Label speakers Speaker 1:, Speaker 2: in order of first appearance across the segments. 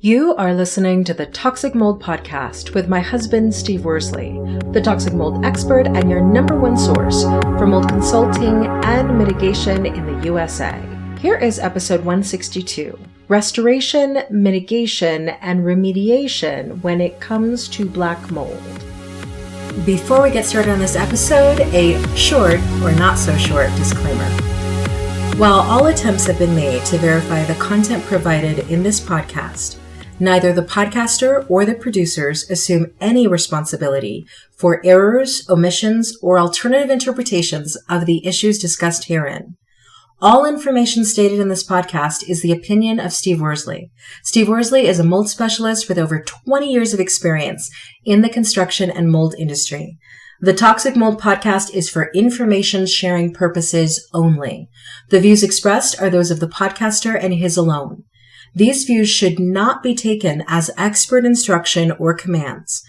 Speaker 1: You are listening to the Toxic Mold Podcast with my husband, Steve Worsley, the toxic mold expert and your number one source for mold consulting and mitigation in the USA. Here is episode 162, Restoration, Mitigation, and Remediation when it comes to black mold. Before we get started on this episode, a short or not so short disclaimer. While all attempts have been made to verify the content provided in this podcast, neither the podcaster or the producers assume any responsibility for errors, omissions, or alternative interpretations of the issues discussed herein. All information stated in this podcast is the opinion of Steve Worsley. Steve Worsley is a mold specialist with over 20 years of experience in the construction and mold industry. The Toxic Mold Podcast is for information sharing purposes only. The views expressed are those of the podcaster and his alone. These views should not be taken as expert instruction or commands.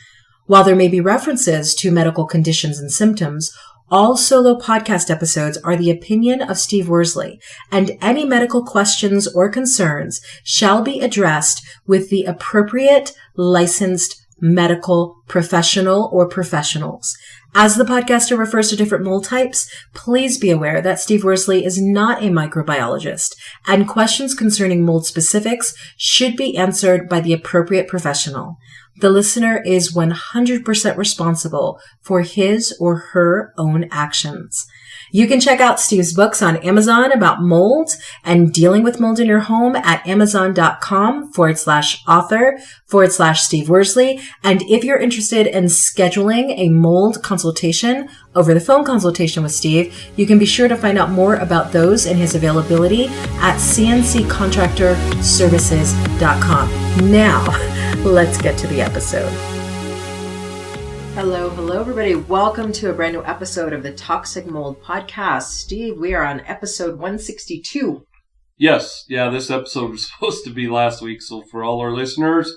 Speaker 1: While there may be references to medical conditions and symptoms, all solo podcast episodes are the opinion of Steve Worsley, and any medical questions or concerns shall be addressed with the appropriate licensed medical professional or professionals. As the podcaster refers to different mold types, please be aware that Steve Worsley is not a microbiologist, and questions concerning mold specifics should be answered by the appropriate professional. The listener is 100% responsible for his or her own actions. You can check out Steve's books on Amazon about mold and dealing with mold in your home at amazon.com/author/Steve Worsley. And if you're interested in scheduling a mold consultation, over the phone consultation with Steve, you can be sure to find out more about those and his availability at cnccontractorservices.com. Now, let's get to the episode. Hello, everybody. Welcome to a brand new episode of the Toxic Mold Podcast. Steve, we are on episode 162.
Speaker 2: Yes. Yeah, this episode was supposed to be last week, so for all our listeners,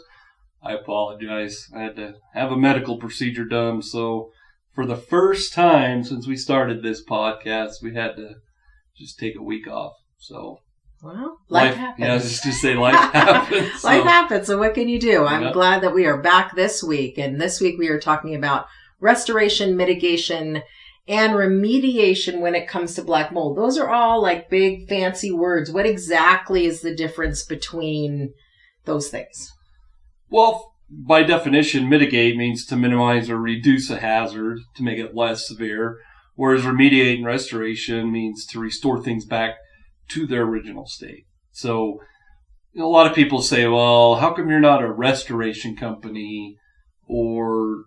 Speaker 2: I apologize. I had to have a medical procedure done, so for the first time since we started this podcast, we had to just take a week off. So,
Speaker 1: well, life happens.
Speaker 2: Yeah, just to say life happens.
Speaker 1: Life happens, so what can you do? I'm glad that we are back this week, and this week we are talking about restoration, mitigation, and remediation when it comes to black mold. Those are all like big fancy words. What exactly is the difference between those things?
Speaker 2: Well, by definition, mitigate means to minimize or reduce a hazard to make it less severe, whereas remediate and restoration means to restore things back to their original state. So, a lot of people say, well, how come you're not a restoration company? Or,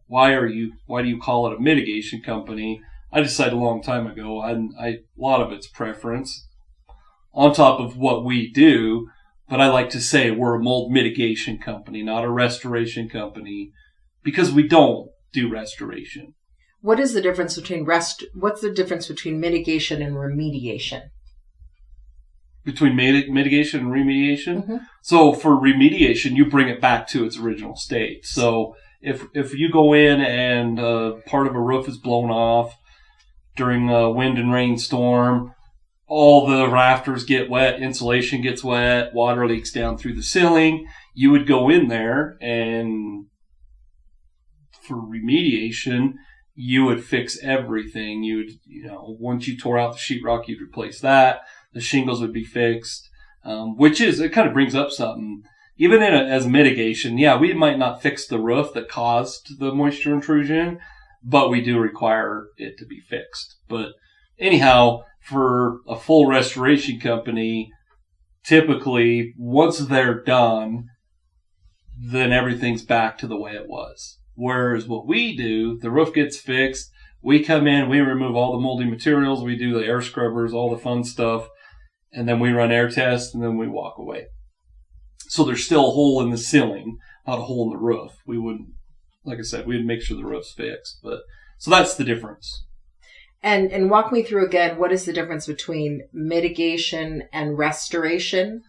Speaker 2: why do you call it a mitigation company? I decided a long time ago, and a lot of it's preference on top of what we do, but I like to say we're a mold mitigation company, not a restoration company, because we don't do restoration.
Speaker 1: What is the difference between what's the difference between mitigation and remediation?
Speaker 2: Between mitigation and remediation?
Speaker 1: Mm-hmm.
Speaker 2: So for remediation, you bring it back to its original state. So if you go in and part of a roof is blown off during a wind and rain storm, all the rafters get wet, insulation gets wet, water leaks down through the ceiling, you would go in there and for remediation, you would fix everything. You would, once you tore out the sheetrock, you'd replace that. The shingles would be fixed, it kind of brings up something. Even as mitigation, we might not fix the roof that caused the moisture intrusion, but we do require it to be fixed. But anyhow, for a full restoration company, typically, once they're done, then everything's back to the way it was. Whereas what we do, the roof gets fixed, we come in, we remove all the moldy materials, we do the air scrubbers, all the fun stuff, and then we run air tests, and then we walk away. So there's still a hole in the ceiling, not a hole in the roof. We wouldn't, like I said, we'd make sure the roof's fixed. So that's the difference.
Speaker 1: And walk me through again, what is the difference between mitigation and restoration?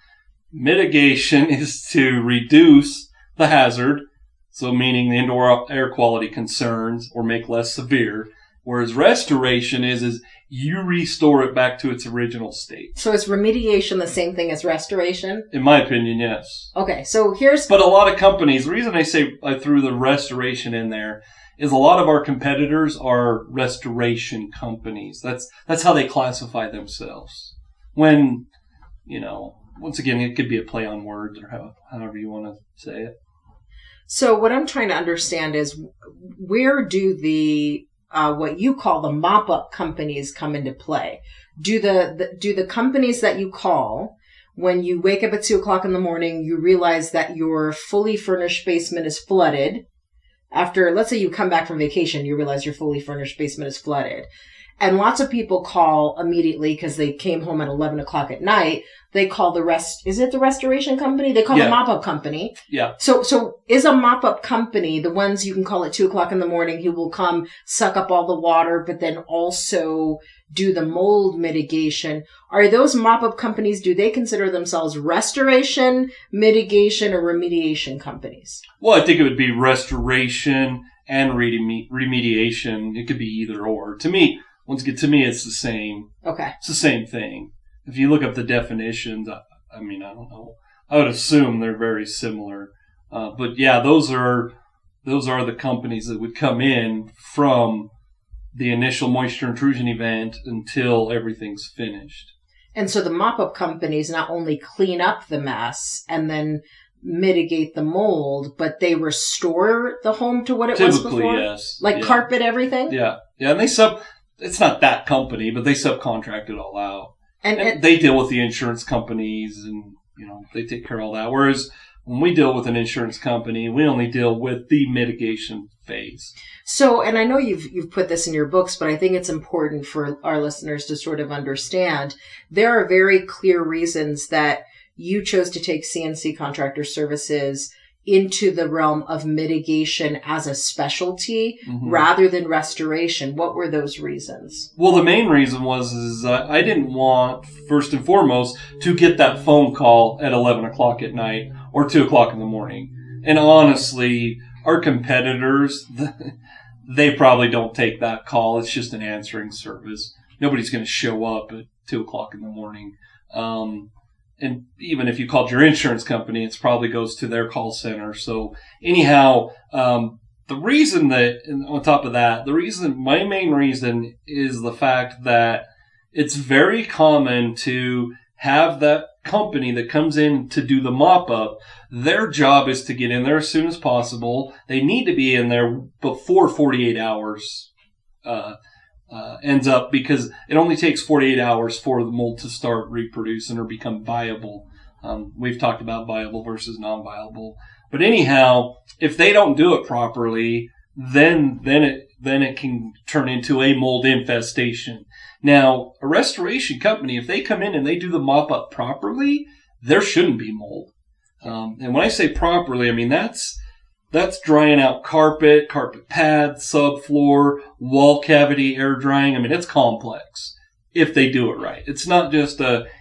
Speaker 2: Mitigation is to reduce the hazard, so meaning the indoor air quality concerns, or make less severe. Whereas restoration is you restore it back to its original state.
Speaker 1: So is remediation the same thing as restoration?
Speaker 2: In my opinion, yes.
Speaker 1: Okay, so here's...
Speaker 2: But a lot of companies, the reason I say I threw the restoration in there is a lot of our competitors are restoration companies. That's how they classify themselves. When, once again, it could be a play on words or however you want to say it.
Speaker 1: So what I'm trying to understand is where do the what you call the mop-up companies come into play? Do the companies that you call, when you wake up at 2:00 in the morning, you realize that your fully furnished basement is flooded? After, let's say you come back from vacation, you realize your fully furnished basement is flooded. And lots of people call immediately because they came home at 11 o'clock at night. They call is it the restoration company? They call the mop-up company.
Speaker 2: Yeah.
Speaker 1: So is a mop-up company the ones you can call at 2:00 in the morning who will come suck up all the water, but then also do the mold mitigation? Are those mop-up companies, do they consider themselves restoration, mitigation, or remediation companies?
Speaker 2: Well, I think it would be restoration and remediation. It could be either or. To me, it's the same.
Speaker 1: Okay.
Speaker 2: It's the same thing. If you look up the definitions, I don't know. I would assume they're very similar. But yeah, those are the companies that would come in from the initial moisture intrusion event until everything's finished.
Speaker 1: And so the mop-up companies not only clean up the mess and then mitigate the mold, but they restore the home to what it was before?
Speaker 2: Typically, yes.
Speaker 1: Like carpet everything?
Speaker 2: Yeah. Yeah, and it's not that company, but they subcontract it all out. And they deal with the insurance companies and, they take care of all that. Whereas when we deal with an insurance company, we only deal with the mitigation phase.
Speaker 1: So, and I know you've put this in your books, but I think it's important for our listeners to sort of understand. There are very clear reasons that you chose to take CNC Contractor Services into the realm of mitigation as a specialty rather than restoration. What were those reasons?
Speaker 2: Well, the main reason is I didn't want, first and foremost, to get that phone call at 11 o'clock at night or 2 o'clock in the morning. And honestly, our competitors, they probably don't take that call. It's just an answering service. Nobody's going to show up at 2 o'clock in the morning. And even if you called your insurance company, it probably goes to their call center. So anyhow, the reason that, on top of that, my main reason is the fact that it's very common to have that company that comes in to do the mop-up. Their job is to get in there as soon as possible. They need to be in there before 48 hours ends up, because it only takes 48 hours for the mold to start reproducing or become viable. We've talked about viable versus non-viable. But anyhow, if they don't do it properly, then it can turn into a mold infestation. Now, a restoration company, if they come in and they do the mop-up properly, there shouldn't be mold. And when I say properly, I mean that's drying out carpet pads, subfloor, wall cavity, air drying. I mean, it's complex if they do it right. It's not just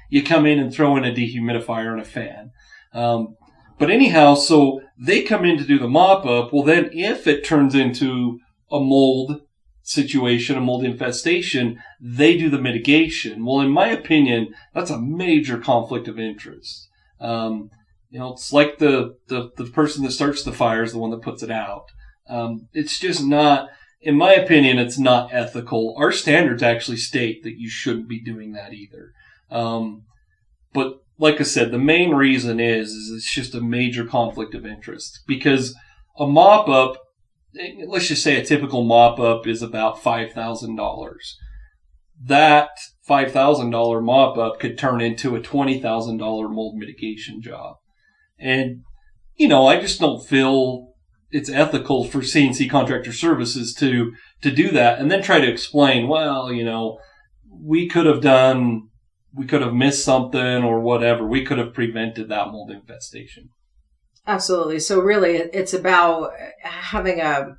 Speaker 2: you come in and throw in a dehumidifier and a fan. But anyhow, so they come in to do the mop-up. Well, then if it turns into a mold situation, a mold infestation, they do the mitigation. Well, in my opinion, that's a major conflict of interest. It's like the person that starts the fire is the one that puts it out. It's just not, in my opinion, it's not ethical. Our standards actually state that you shouldn't be doing that either. But like I said, the main reason is it's just a major conflict of interest, because a mop-up, let's just say a typical mop-up is about $5,000. That $5,000 mop-up could turn into a $20,000 mold mitigation job. And, I just don't feel it's ethical for CNC Contractor Services to do that and then try to explain, well, we could have missed something or whatever. We could have prevented that mold infestation. Absolutely.
Speaker 1: So really, it's about having a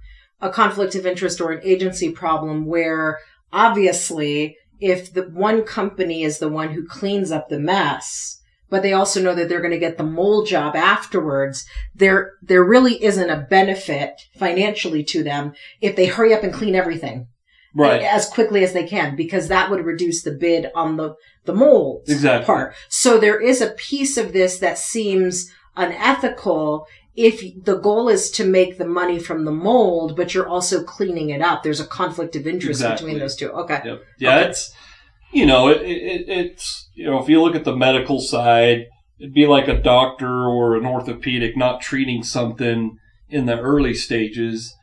Speaker 1: conflict of interest or an agency problem where obviously if the one company is the one who cleans up the mess, but they also know that they're going to get the mold job afterwards, there really isn't a benefit financially to them if they hurry up and clean everything.
Speaker 2: right
Speaker 1: as quickly as they can, because that would reduce the bid on the mold part. So there is a piece of this that seems unethical if the goal is to make the money from the mold, but you're also cleaning it up. There's a conflict of interest between those two. Okay.
Speaker 2: Yep. Yeah, okay. It's, it's, if you look at the medical side, it'd be like a doctor or an orthopedic not treating something in the early stages.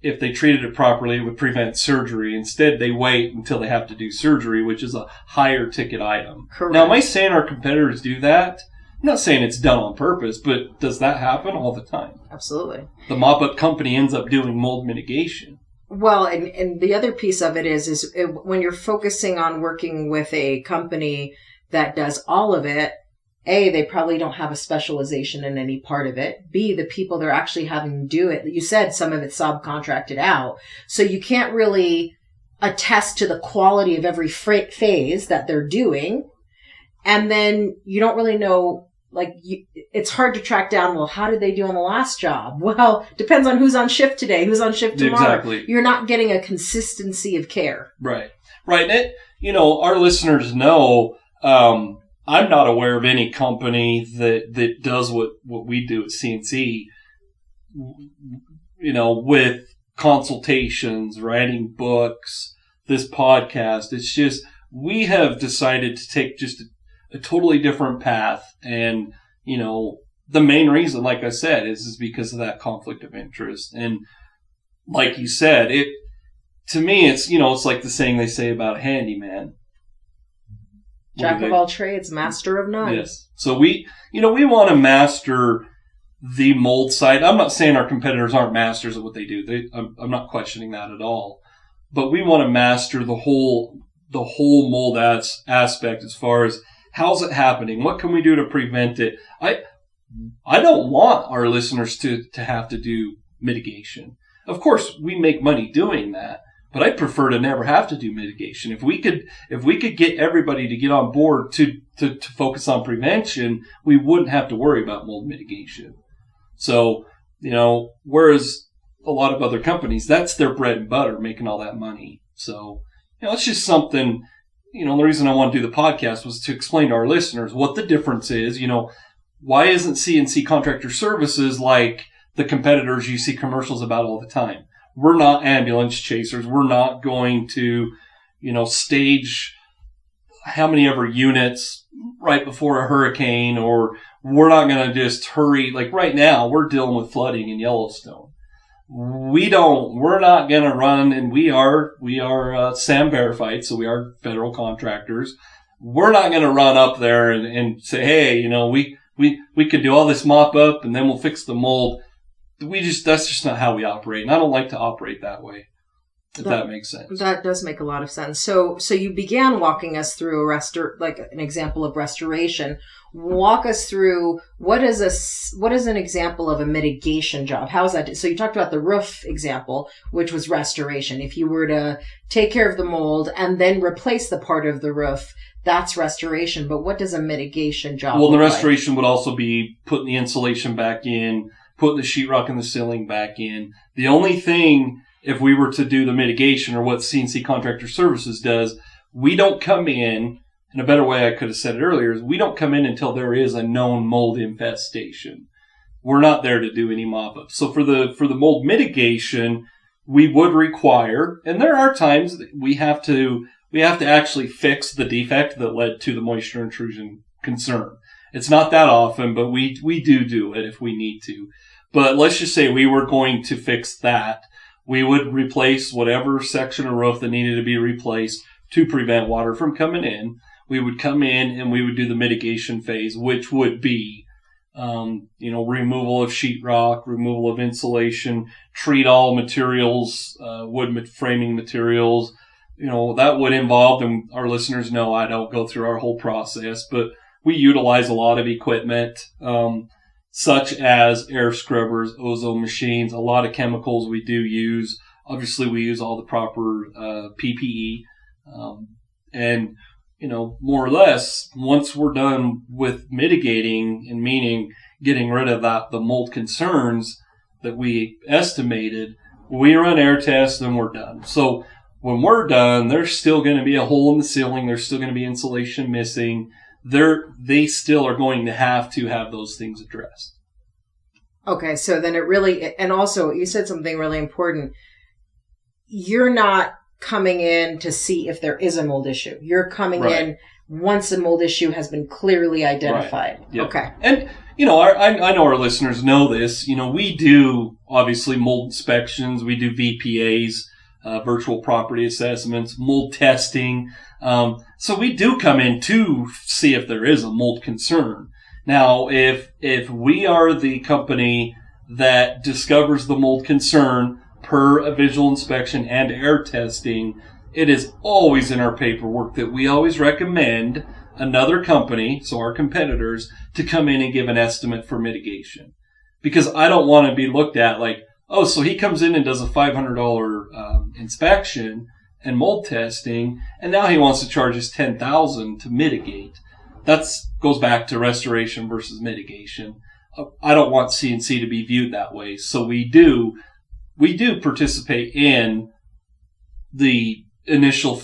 Speaker 2: If they treated it properly, it would prevent surgery. Instead, they wait until they have to do surgery, which is a higher ticket item.
Speaker 1: Correct.
Speaker 2: Now, am I saying our competitors do that? I'm not saying it's done on purpose, but does that happen all the time?
Speaker 1: Absolutely.
Speaker 2: The mop-up company ends up doing mold mitigation.
Speaker 1: Well, and the other piece of it is when you're focusing on working with a company that does all of it, A, they probably don't have a specialization in any part of it. B, the people they're actually having to do it, you said some of it's subcontracted out. So you can't really attest to the quality of every phase that they're doing. And then you don't really know, it's hard to track down, well, how did they do on the last job? Well, depends on who's on shift today, who's on shift tomorrow. Exactly. You're not getting a consistency of care.
Speaker 2: Right. Right. And our listeners know, I'm not aware of any company that does what we do at CNC, with consultations, writing books, this podcast. It's just, we have decided to take just a totally different path. And, the main reason, like I said, is because of that conflict of interest. And like you said, to me, it's, it's like the saying they say about a handyman.
Speaker 1: Jack of all trades, master of none.
Speaker 2: Yes. So we want to master the mold side. I'm not saying our competitors aren't masters of what they do. I'm not questioning that at all. But we want to master the whole mold aspect as far as how's it happening? What can we do to prevent it? I don't want our listeners to have to do mitigation. Of course, we make money doing that. But I'd prefer to never have to do mitigation. If we could get everybody to get on board to focus on prevention, we wouldn't have to worry about mold mitigation. So, whereas a lot of other companies, that's their bread and butter, making all that money. So, it's just something, the reason I want to do the podcast was to explain to our listeners what the difference is. Why isn't CNC Contractor Services like the competitors you see commercials about all the time? We're not ambulance chasers. We're not going to, stage how many ever units right before a hurricane, or we're not going to just hurry. Like right now, we're dealing with flooding in Yellowstone. We're not going to run, and we are SAM verified, so we are federal contractors. We're not going to run up there and say, hey, we could do all this mop up and then we'll fix the mold. That's just not how we operate. And I don't like to operate that way, if that makes sense.
Speaker 1: That does make a lot of sense. So you began walking us through an example of restoration. Walk us through what is an example of a mitigation job? How is that? So you talked about the roof example, which was restoration. If you were to take care of the mold and then replace the part of the roof, that's restoration. But what does a mitigation job look like?
Speaker 2: Well, the restoration would also be putting the insulation back in, putting the sheetrock and the ceiling back in. The only thing, if we were to do the mitigation, or what CNC Contractor Services does, we don't come in, and a better way I could have said it earlier is we don't come in until there is a known mold infestation. We're not there to do any mop-up. So for the mold mitigation, we would require, and there are times that we have to actually fix the defect that led to the moisture intrusion concern. It's not that often, but we do it if we need to. But let's just say we were going to fix that. We would replace whatever section of roof that needed to be replaced to prevent water from coming in. We would come in and we would do the mitigation phase, which would be, removal of sheetrock, removal of insulation, treat all materials, wood framing materials. That would involve, and our listeners know I don't go through our whole process, but we utilize a lot of equipment, such as air scrubbers, ozone machines, a lot of chemicals we do use. Obviously, we use all the proper PPE. And, more or less, once we're done with mitigating, and meaning getting rid of the mold concerns that we estimated, we run air tests and we're done. So when we're done, there's still going to be a hole in the ceiling. There's still going to be insulation missing. They still are going to have those things addressed.
Speaker 1: Okay, so then and also you said something really important. You're not coming in to see if there is a mold issue. You're coming in once a mold issue has been clearly identified.
Speaker 2: Right. Yep.
Speaker 1: Okay.
Speaker 2: And, I know our listeners know this. We do, obviously, mold inspections. We do VPAs, virtual property assessments, mold testing. So we do come in to see if there is a mold concern. Now, if we are the company that discovers the mold concern per a visual inspection and air testing, it is always in our paperwork that we always recommend another company, so our competitors, to come in and give an estimate for mitigation. Because I don't want to be looked at like, oh, so he comes in and does a $500 inspection and mold testing, and now he wants to charge us $10,000 to mitigate. That goes back to restoration versus mitigation. I don't want CNC to be viewed that way. So we do participate in the initial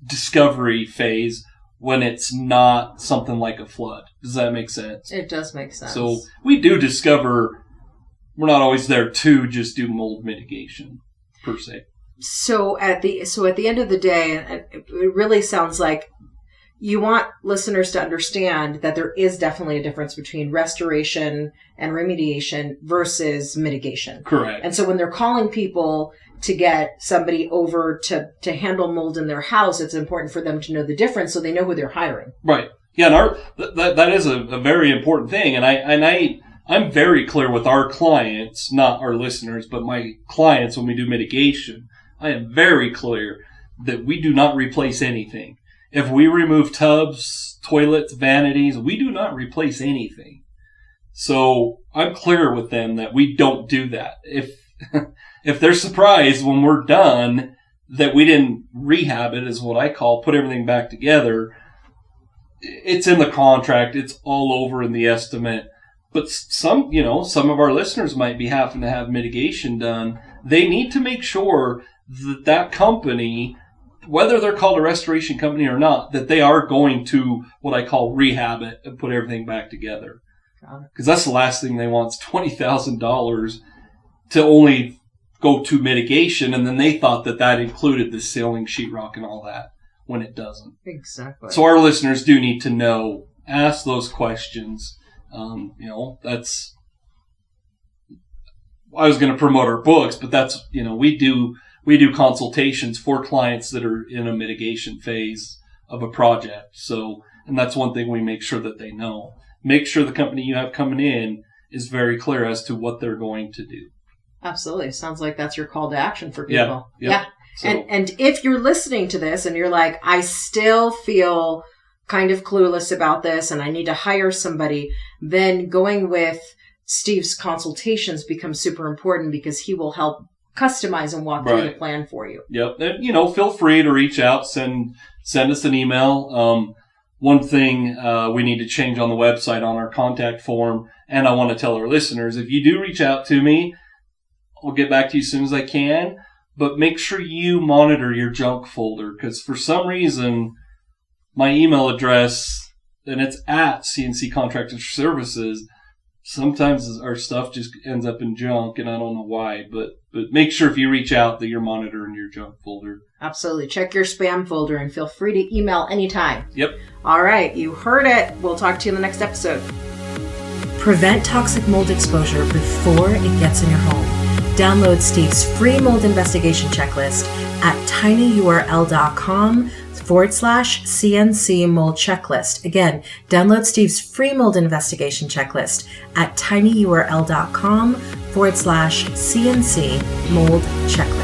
Speaker 2: discovery phase when it's not something like a flood. Does that make sense?
Speaker 1: It does make sense.
Speaker 2: So we do discover. We're not always there to just do mold mitigation per se. So
Speaker 1: at the end of the day, it really sounds like you want listeners to understand that there is definitely a difference between restoration and remediation versus mitigation.
Speaker 2: Correct.
Speaker 1: And so when they're calling people to get somebody over to handle mold in their house, it's important for them to know the difference so they know who they're hiring.
Speaker 2: Right. Yeah, and that is a very important thing. And I'm very clear with our clients, not our listeners, but my clients when we do mitigation. I am very clear that we do not replace anything. If we remove tubs, toilets, vanities, we do not replace anything. So I'm clear with them that we don't do that. If they're surprised when we're done that we didn't rehab it, is what I call put everything back together, it's in the contract. It's all over in the estimate. But some of our listeners might be having to have mitigation done. They need to make sure that company, whether they're called a restoration company or not, that they are going to what I call rehab it and put everything back together. Because that's the last thing they want is $20,000 to only go to mitigation, and then they thought that included the ceiling, sheetrock, and all that, when it doesn't.
Speaker 1: Exactly.
Speaker 2: So our listeners do need to know, ask those questions. That's, I was going to promote our books, but that's, we do consultations for clients that are in a mitigation phase of a project. So, and that's one thing we make sure that they know. Make sure the company you have coming in is very clear as to what they're going to do.
Speaker 1: Absolutely. Sounds like that's your call to action for people.
Speaker 2: Yeah. So,
Speaker 1: and if you're listening to this and you're like, I still feel kind of clueless about this and I need to hire somebody, then going with Steve's consultations becomes super important because he will help customize and walk through the plan for you.
Speaker 2: Yep. And, feel free to reach out, send us an email. One thing we need to change on the website on our contact form, and I want to tell our listeners, if you do reach out to me, I'll get back to you as soon as I can, but make sure you monitor your junk folder, because for some reason, my email address, and it's at CNC Contractor Services, sometimes our stuff just ends up in junk, and I don't know why, but make sure if you reach out that you're monitoring your junk folder.
Speaker 1: Absolutely. Check your spam folder and feel free to email anytime.
Speaker 2: Yep.
Speaker 1: All right. You heard it. We'll talk to you in the next episode.
Speaker 3: Prevent toxic mold exposure before it gets in your home. Download Steve's free mold investigation checklist at tinyurl.com/CNC mold checklist. Again, download Steve's free mold investigation checklist at tinyurl.com/CNC mold checklist.